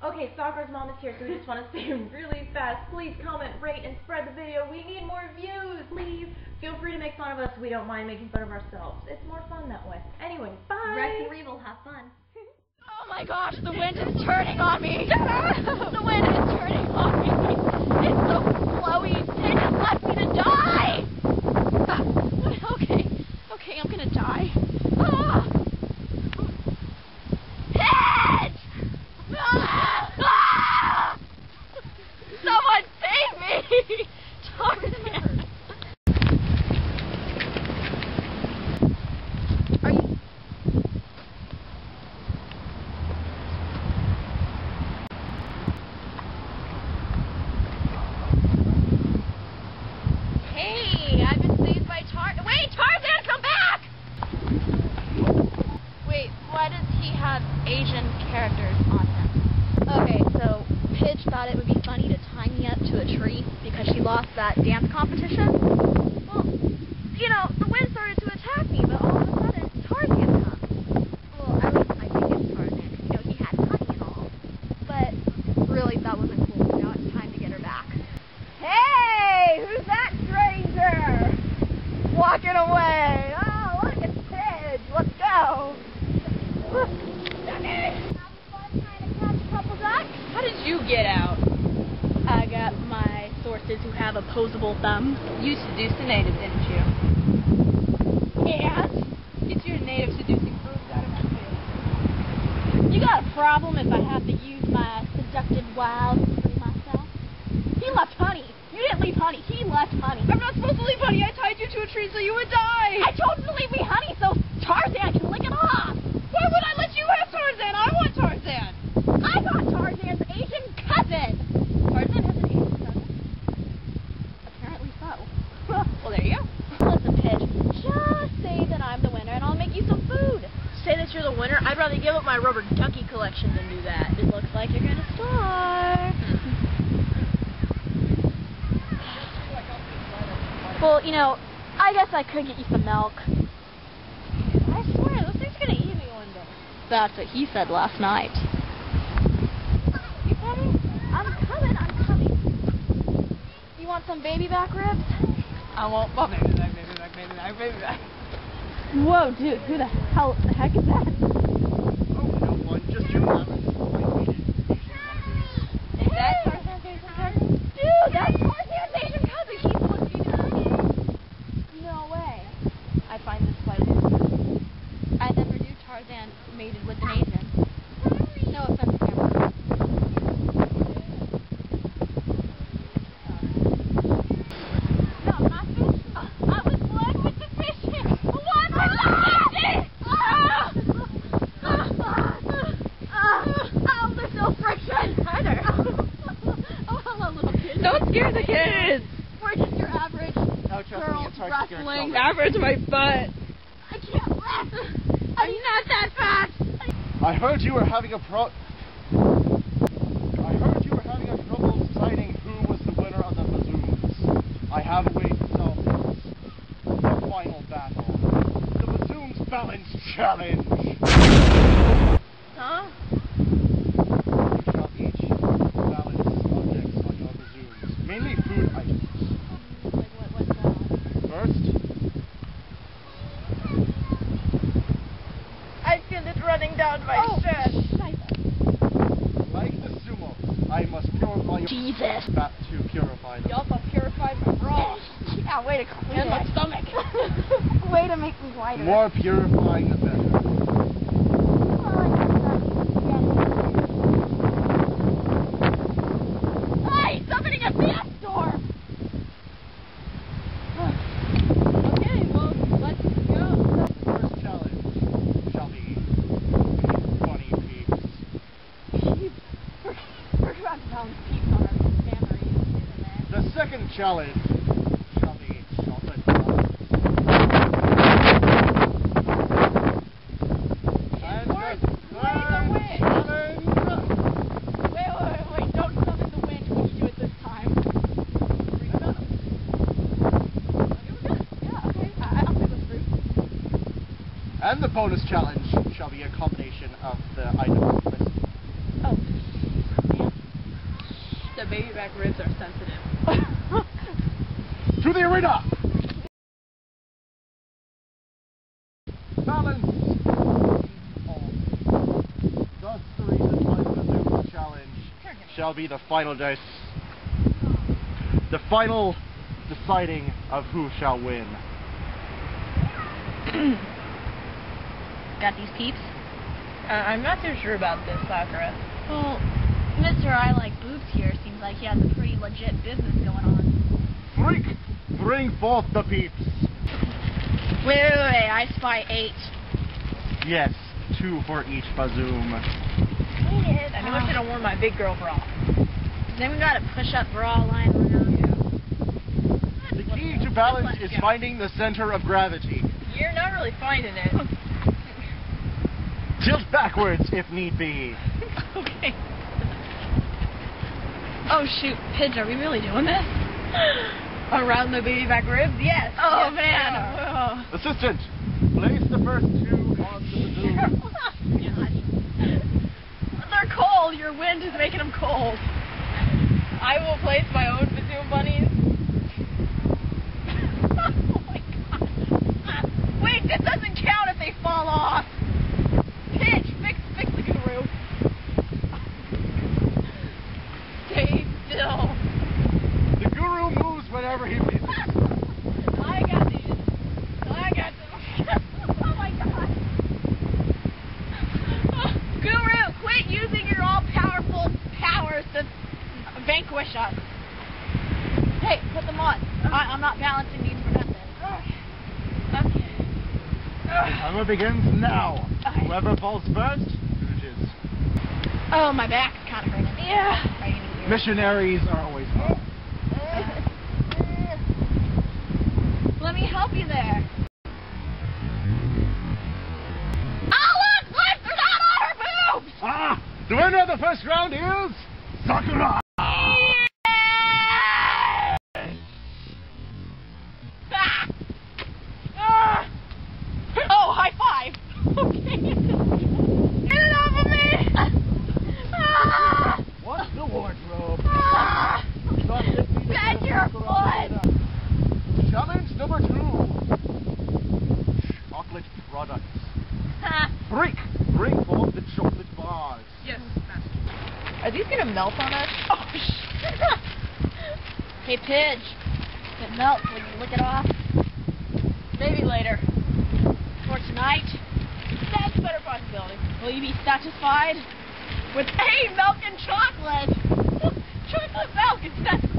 Okay, Sakura's mom is here, so we just want to say really fast, please comment, rate, and spread the video. We need more views, please. Feel free to make fun of us. We don't mind making fun of ourselves. It's more fun that way. Anyway, bye. Rex and Reeve will have fun. Oh my gosh, the wind is turning on me. The wind is turning on me. It's so flowy. It just left me to die. Okay, I'm gonna die. Pidge! Someone save me! Tarzan! Are you... Hey, I've been saved by Tarzan. Wait, Tarzan, come back! Wait, why does he have Asian characters on him? Okay, so Pidge thought it would be funny to tie me up to a tree because she lost that dance competition. Well, you know, the wind started to attack me, but all of a sudden, Tarzan comes. Well, at least I think it's Tarzan, because, you know, he had honey and all. But really, that wasn't cool. Now it's time to get her back. Hey! Who's that stranger? Walking away. Oh, look, it's Pidge. Let's go. How did you get out? I got my sources who have opposable thumbs. You seduced a native, didn't you? And? Get your native seducing proof out of my face. You got a problem if I have to use my seductive wiles to free myself? He left honey. You didn't leave honey. He left honey. I'm not supposed to leave honey. I tied you to a tree so you would die. I told you to leave me honey so Tarzan can lick it off. Why would I let you have Tarzan? I want Tarzan. I got Tarzan's Asian cousin. Tarzan has an Asian cousin? Apparently so. Well, there you go. Listen, Pidge, just say that I'm the winner and I'll make you some food. Say that you're the winner? I'd rather give up my rubber ducky collection than do that. It looks like you're gonna starve. Well, you know, I guess I could get you some milk. I swear, those things are gonna eat me one day. That's what he said last night. You coming? I'm coming. You want some baby back ribs? I want baby back. Whoa, dude, who the heck is that? Oh, no one, just your mom. Is that Tarzan's Asian cousin? Dude, that's Tarzan's Asian cousin. He's supposed to be the No way. I find this quite weird. I never knew Tarzan mated with an Asian. No offense, Cameron. No, not fish. I was one with the fishing. One with the fishing. Oh, there's no friction. Either. Oh, hello, little kid. Don't scare the kids. We're just your average girls wrestling. Average my butt. I can't rest. I'm not that fast. I heard you were having a trouble deciding who was the winner of the bazooms. I have a way to solve this. The final battle. The bazooms balance challenge. Huh? You shall each balance objects on your bazooms, mainly food items. What's going on? First, I feel it running down my shirt. like the sumo, I must purify your Jesus. fat to purify them. You also purified my bra. Yeah, way to clean And my it. stomach. Way to make me lighter. More purifying the better. Hey, somebody get me a storm. Okay, well, let's go. The first challenge shall be funny peeps. We're about to tell peeps on our camera, isn't it? The second challenge shall be chocolate and the third challenge. Wait, don't summon the wind when you do it this time. Yeah, okay. I'm good with fruit. And the bonus challenge shall be a combination of the items listed. Oh. baby back ribs are sensitive. To the arena! Balance! Thus, the reason why the Zoom challenge shall be the final dice. The final deciding of who shall win. Got these peeps? I'm not too sure about this, Sakura. Well, Mr. I Like Boobs here seems like he has a pretty legit business going on. Freak! Bring forth the peeps! Wait, I spy 8. Yes, 2 for each bazoom. I knew I should have worn my big girl bra. Then we got a push-up bra line around. The key to balance is finding the center of gravity. You're not really finding it. Tilt backwards if need be. Okay. Oh shoot, Pidge, are we really doing this? Around the baby back ribs? Yes. Oh yes, man. yeah. Assistant, place the first 2 on the bazoom. They're cold. Your wind is making them cold. I will place my own bazoom bunnies. Oh my god. Wait, this doesn't count if they fall off. Pitch, fix the guru. Stay still. The guru moves whenever he pleases. I got these. I got them. Oh my god. Guru, quit using your all-powerful powers to vanquish us. Hey, put them on. I'm not balancing these for nothing. Okay. Timer begins now. Okay. Whoever falls first, loses. Oh, my back is kind of hurting. Yeah. Missionaries are always wrong. Let me help you there. Oh, look! They're not on her boobs! Ah! The winner of the first round is Sakura! Oh, high five! Okay. Get it off of me! What's the wardrobe? Bend your foot! Challenge number 2. Chocolate products. Freak! Bring forth the chocolate bars. Yes, master. Are these gonna melt on us? Oh, shit. Hey, Pidge. If it melts, will you lick it off? Maybe later. For tonight? That's a better possibility. Will you be satisfied with, hey, milk and chocolate? Chocolate milk is satisfying.